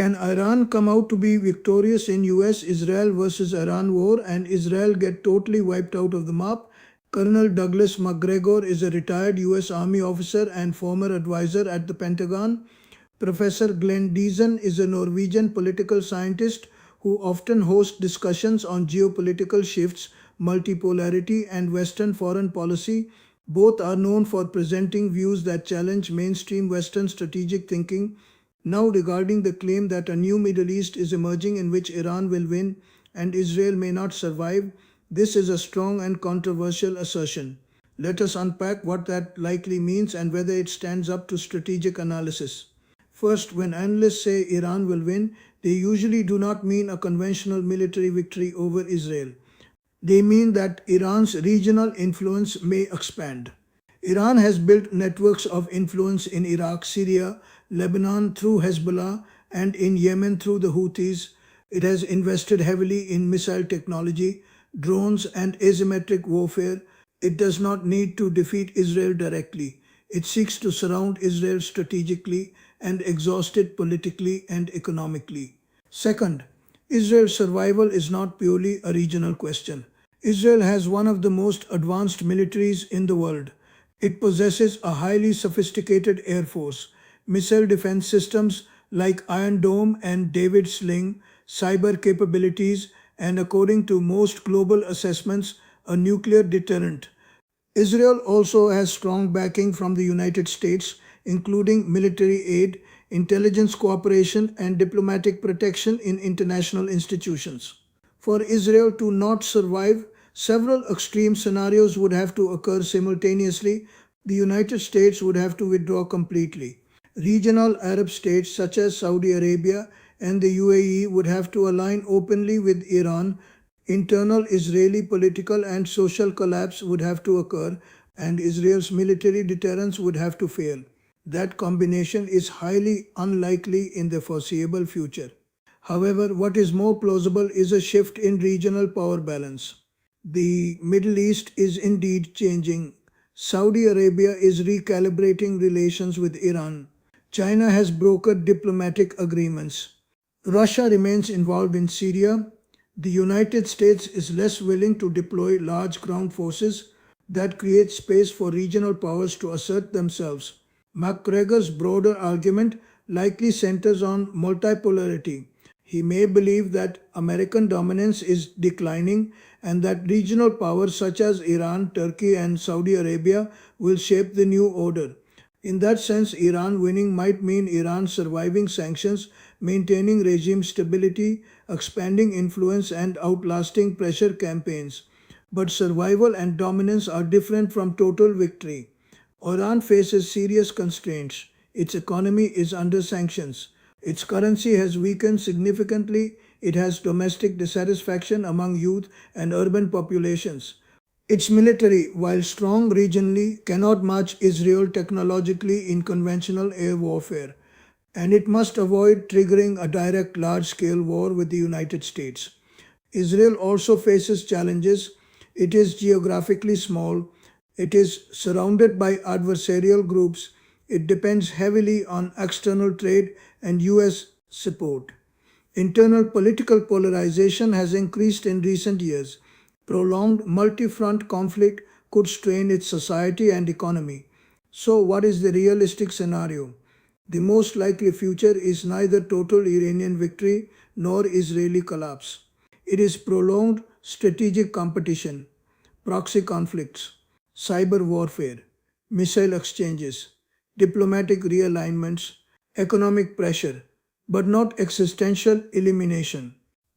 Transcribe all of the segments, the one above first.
Can Iran come out to be victorious in US-Israel versus Iran war and Israel get totally wiped out of the map? Colonel Douglas MacGregor is a retired US Army officer and former advisor at the Pentagon. Professor Glenn Deason is a Norwegian political scientist who often hosts discussions on geopolitical shifts, multipolarity, and Western foreign policy. Both are known for presenting views that challenge mainstream Western strategic thinking. Now, regarding the claim that a new Middle East is emerging in which Iran will win and Israel may not survive, this is a strong and controversial assertion. Let us unpack what that likely means and whether it stands up to strategic analysis. First, when analysts say Iran will win, they usually do not mean a conventional military victory over Israel. They mean that Iran's regional influence may expand. Iran has built networks of influence in Iraq, Syria, Lebanon through Hezbollah, and in Yemen through the Houthis. It has invested heavily in missile technology, drones, and asymmetric warfare. It does not need to defeat Israel directly. It seeks to surround Israel strategically and exhaust it politically and economically. Second, Israel's survival is not purely a regional question. Israel has one of the most advanced militaries in the world. It possesses a highly sophisticated air force, missile defense systems like Iron Dome and David Sling, cyber capabilities, and according to most global assessments, a nuclear deterrent. Israel also has strong backing from the United States, including military aid, intelligence cooperation, and diplomatic protection in international institutions. For Israel to not survive, several extreme scenarios would have to occur simultaneously. The United States would have to withdraw completely. Regional Arab states such as Saudi Arabia and the UAE would have to align openly with Iran. Internal Israeli political and social collapse would have to occur, and Israel's military deterrence would have to fail. That combination is highly unlikely in the foreseeable future. However, what is more plausible is a shift in regional power balance. The Middle East is indeed changing. Saudi Arabia is recalibrating relations with Iran. China has brokered diplomatic agreements. Russia remains involved in Syria. The United States is less willing to deploy large ground forces. That creates space for regional powers to assert themselves. MacGregor's broader argument likely centers on multipolarity. He may believe that American dominance is declining and that regional powers such as Iran, Turkey, and Saudi Arabia will shape the new order. In that sense, Iran winning might mean Iran surviving sanctions, maintaining regime stability, expanding influence, and outlasting pressure campaigns. But survival and dominance are different from total victory. Iran faces serious constraints. Its economy is under sanctions. Its currency has weakened significantly. It has domestic dissatisfaction among youth and urban populations. Its military, while strong regionally, cannot match Israel technologically in conventional air warfare, and it must avoid triggering a direct large-scale war with the United States. Israel also faces challenges. It is geographically small. It is surrounded by adversarial groups. It depends heavily on external trade and US support. Internal political polarization has increased in recent years. Prolonged multi-front conflict could strain its society and economy. So, what is the realistic scenario? The most likely future is neither total Iranian victory nor Israeli collapse. It is prolonged strategic competition, proxy conflicts, cyber warfare, missile exchanges, diplomatic realignments, economic pressure, but not existential elimination.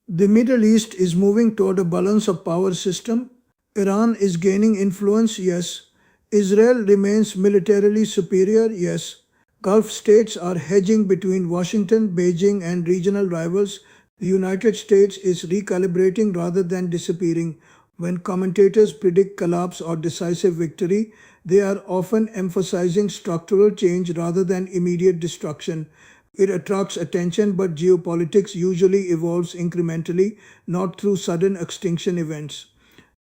The Middle East is moving toward a balance of power system. Iran is gaining influence, yes. Israel remains militarily superior, yes. Gulf states are hedging between Washington, Beijing, and regional rivals. The United States is recalibrating rather than disappearing. When commentators predict collapse or decisive victory, they are often emphasizing structural change rather than immediate destruction. It attracts attention, but geopolitics usually evolves incrementally, not through sudden extinction events.